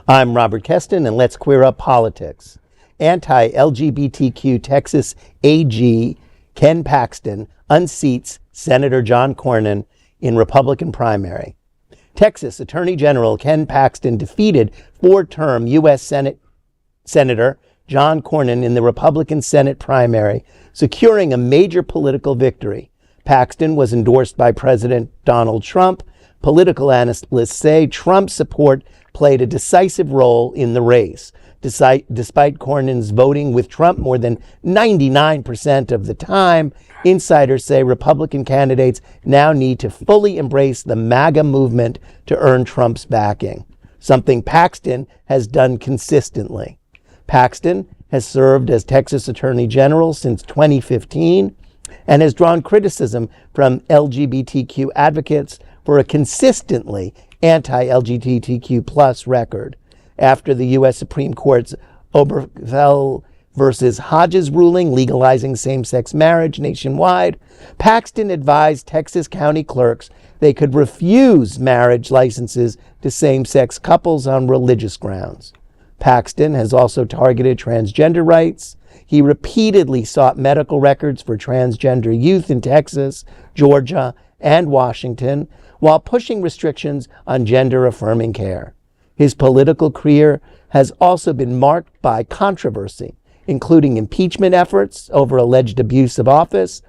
I'm Robert Keston, and let's queer up politics. Anti-LGBTQ Texas AG Ken Paxton unseats Senator John Cornyn in Republican primary. Texas Attorney General Ken Paxton defeated four-term U.S. Senator John Cornyn in the Republican Senate primary, securing a major political victory. Paxton was endorsed by President Donald Trump. Political analysts say Trump's support played a decisive role in the race. Despite Cornyn's voting with Trump more than 99% of the time, insiders say Republican candidates now need to fully embrace the MAGA movement to earn Trump's backing, something Paxton has done consistently. Paxton has served as Texas Attorney General since 2015 and has drawn criticism from LGBTQ advocates for a consistently anti-LGBTQ plus record. After the U.S. Supreme Court's Obergefell versus Hodges ruling legalizing same-sex marriage nationwide, Paxton advised Texas county clerks they could refuse marriage licenses to same-sex couples on religious grounds. Paxton has also targeted transgender rights. He repeatedly sought medical records for transgender youth in Texas, Georgia, and Washington, while pushing restrictions on gender-affirming care. His political career has also been marked by controversy, including impeachment efforts over alleged abuse of office,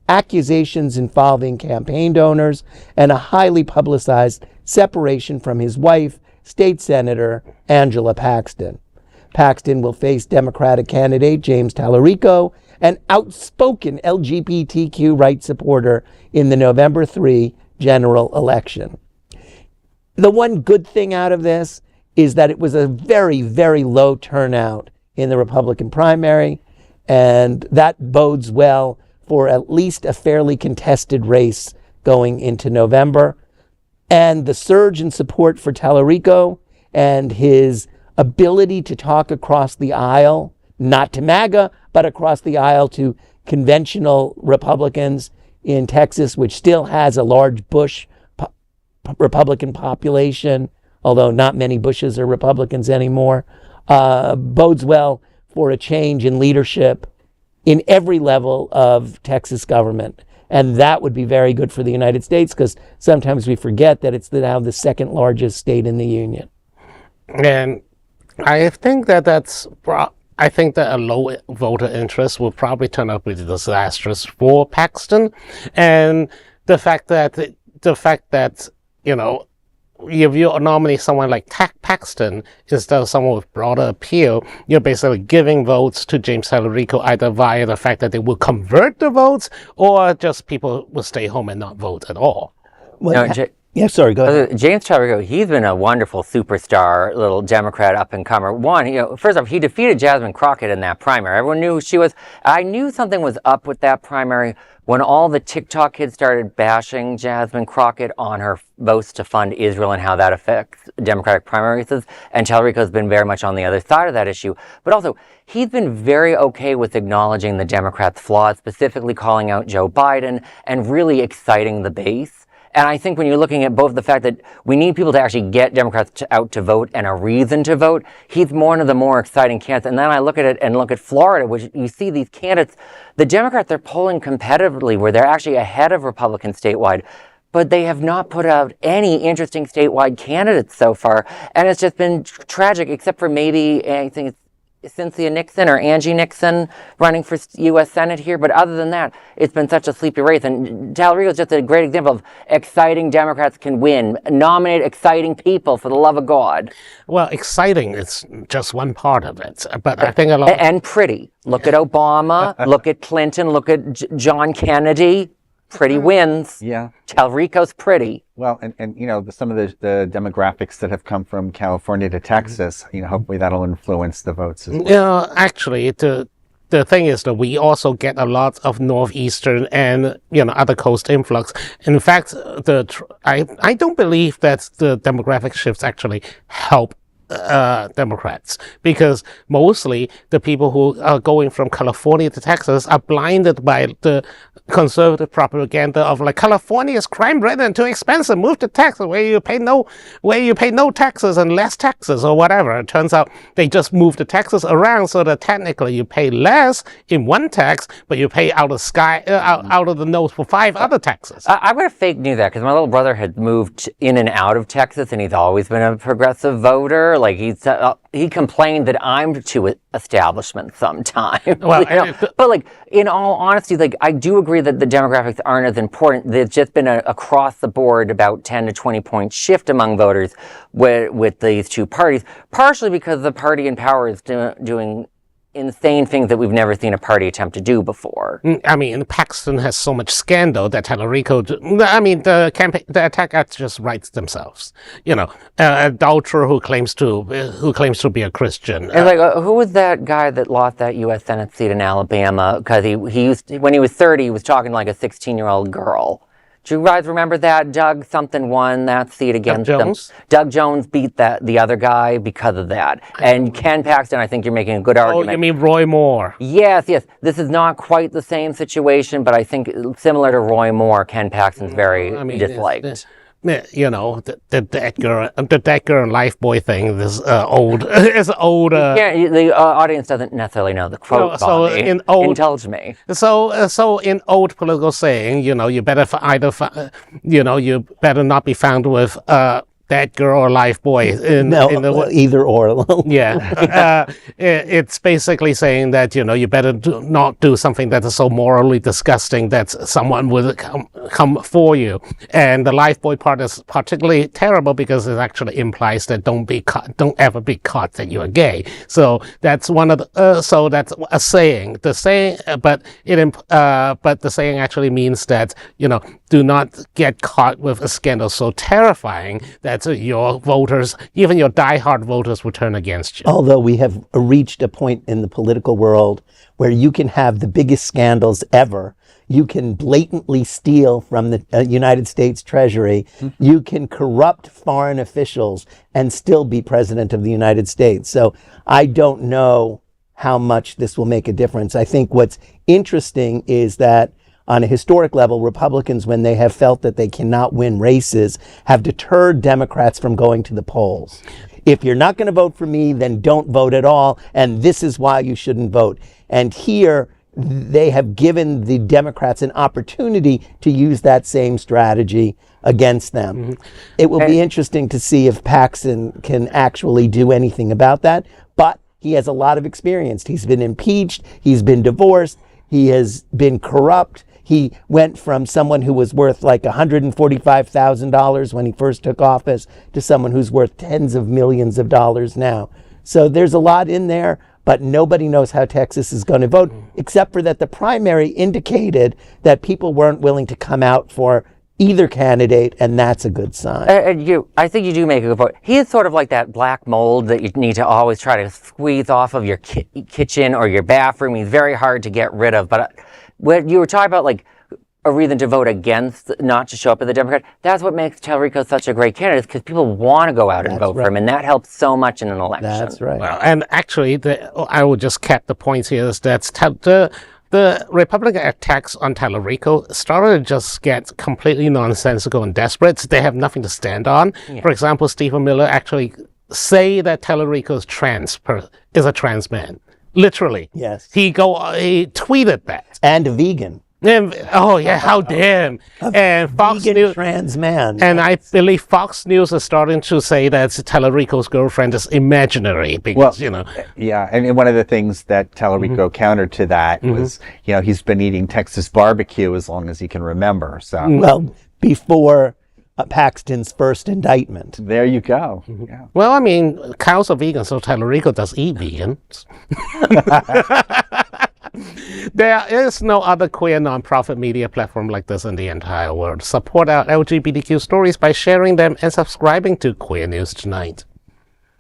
accusations involving campaign donors, and a highly publicized separation from his wife, State Senator Angela Paxton. Paxton will face Democratic candidate James Tallarico, an outspoken LGBTQ rights supporter, in the November 3 general election. The one good thing out of this is that it was a very, very low turnout in the Republican primary, and that bodes well for at least a fairly contested race going into November. And the surge in support for Tallarico and his ability to talk across the aisle, not to MAGA, but across the aisle to conventional Republicans in Texas, which still has a large Bush Republican population, although not many Bushes are Republicans anymore, bodes well for a change in leadership in every level of Texas government. And that would be very good for the United States, because sometimes we forget that it's now the second largest state in the union. And I think that a low voter interest will probably turn out to be disastrous for Paxton. And the fact that if you nominate someone like Paxton instead of someone with broader appeal, you're basically giving votes to James Tallarico either via the fact that they will convert the votes or just people will stay home and not vote at all. Well, yeah, sorry, go ahead. James Tallarico, he's been a wonderful superstar, little Democrat up-and-comer. First off, he defeated Jasmine Crockett in that primary. Everyone knew who she was. I knew something was up with that primary when all the TikTok kids started bashing Jasmine Crockett on her votes to fund Israel and how that affects Democratic primary races. And Tallarico's been very much on the other side of that issue. But also, he's been very okay with acknowledging the Democrats' flaws, specifically calling out Joe Biden and really exciting the base. And I think when you're looking at both the fact that we need people to actually get Democrats out to vote and a reason to vote, he's one of the more exciting candidates. And then I look at it and look at Florida, which you see these candidates, the Democrats are polling competitively where they're actually ahead of Republicans statewide, but they have not put out any interesting statewide candidates so far. And it's just been tragic, except for maybe, I think it's Cynthia Nixon or Angie Nixon running for U.S. Senate here. But other than that, it's been such a sleepy race. And Tallarico is just a great example of exciting Democrats can win. Nominate exciting people, for the love of God. Well, exciting is just one part of it. But I think a lot... And pretty. Look at Obama. Look at Clinton. Look at John Kennedy. Pretty wins. Yeah. Tallarico's pretty. Well, and some of the demographics that have come from California to Texas, hopefully that'll influence the votes as well. Yeah, actually, the thing is that we also get a lot of northeastern and other coast influx. In fact, I don't believe that the demographic shifts actually help Democrats, because mostly the people who are going from California to Texas are blinded by the conservative propaganda of like California is crime-ridden and too expensive. Move to Texas where you pay no taxes and less taxes or whatever. It turns out they just moved the taxes around so that technically you pay less in one tax, but you pay out of the nose for 5 other taxes. I'm going to fake news that because my little brother had moved in and out of Texas, and he's always been a progressive voter. Like he complained that I'm too establishment sometimes. Well, but like in all honesty, like I do agree that the demographics aren't as important. There's just been a across the board about 10 to 20 point shift among voters with these two parties, partially because the party in power is doing insane things that we've never seen a party attempt to do before. I mean, Paxton has so much scandal that the attack ads just writes themselves. You know, adulterer who claims to be a Christian. And who was that guy that lost that U.S. Senate seat in Alabama? Because when he was 30, he was talking like a 16-year-old girl. Do you guys remember that? Doug something won that seat against Doug Jones? them. Doug Jones beat the other guy because of that. And Ken Paxton, I think you're making a good argument. Oh, you mean Roy Moore? Yes. This is not quite the same situation, but I think similar to Roy Moore, Ken Paxton's very disliked. You know, the Decker and Lifeboy thing. This old. The audience doesn't necessarily know the quote. Indulge me. So in old political saying, you know, you better you better not be found with that girl or Lifeboy. Either or. Yeah. It's basically saying that, you know, you better not do something that is so morally disgusting that someone will come for you. And the Lifeboy part is particularly terrible because it actually implies that don't ever be caught that you are gay. So that's one of the, so that's a saying. The saying, but the saying actually means that, you know, do not get caught with a scandal so terrifying that your voters, even your diehard voters, will turn against you. Although we have reached a point in the political world where you can have the biggest scandals ever. You can blatantly steal from the United States Treasury. You can corrupt foreign officials and still be president of the United States. So I don't know how much this will make a difference. I think what's interesting is that on a historic level, Republicans, when they have felt that they cannot win races, have deterred Democrats from going to the polls. If you're not going to vote for me, then don't vote at all, and this is why you shouldn't vote. And here, they have given the Democrats an opportunity to use that same strategy against them. Mm-hmm. It will be interesting to see if Paxton can actually do anything about that, but he has a lot of experience. He's been impeached, he's been divorced, he has been corrupt. He went from someone who was worth like $145,000 when he first took office to someone who's worth tens of millions of dollars now. So there's a lot in there, but nobody knows how Texas is going to vote, except for that the primary indicated that people weren't willing to come out for either candidate, and that's a good sign. I think you do make a good point. He is sort of like that black mold that you need to always try to squeeze off of your kitchen or your bathroom. He's very hard to get rid of, but when you were talking about like a reason to vote against, not to show up as a Democrat, that's what makes Tallarico such a great candidate, because people want to go out and vote for him, and that helps so much in an election. That's right. Well, and actually, I would just cap the points here is that the Republican attacks on Tallarico started to just get completely nonsensical and desperate. They have nothing to stand on. Yeah. For example, Stephen Miller actually say that Tallarico is a trans man. Literally. Yes. He tweeted that. And a vegan. Oh yeah, how dare him! And Fox News, trans man. And I believe Fox News is starting to say that Tallarico's girlfriend is imaginary because Yeah, and one of the things that Tallarico countered to that was, he's been eating Texas barbecue as long as he can remember. So well, before Paxton's first indictment. There you go. Yeah. Well, I mean, cows are vegan, so Tallarico does eat vegans. There is no other queer nonprofit media platform like this in the entire world. Support our LGBTQ stories by sharing them and subscribing to Queer News Tonight.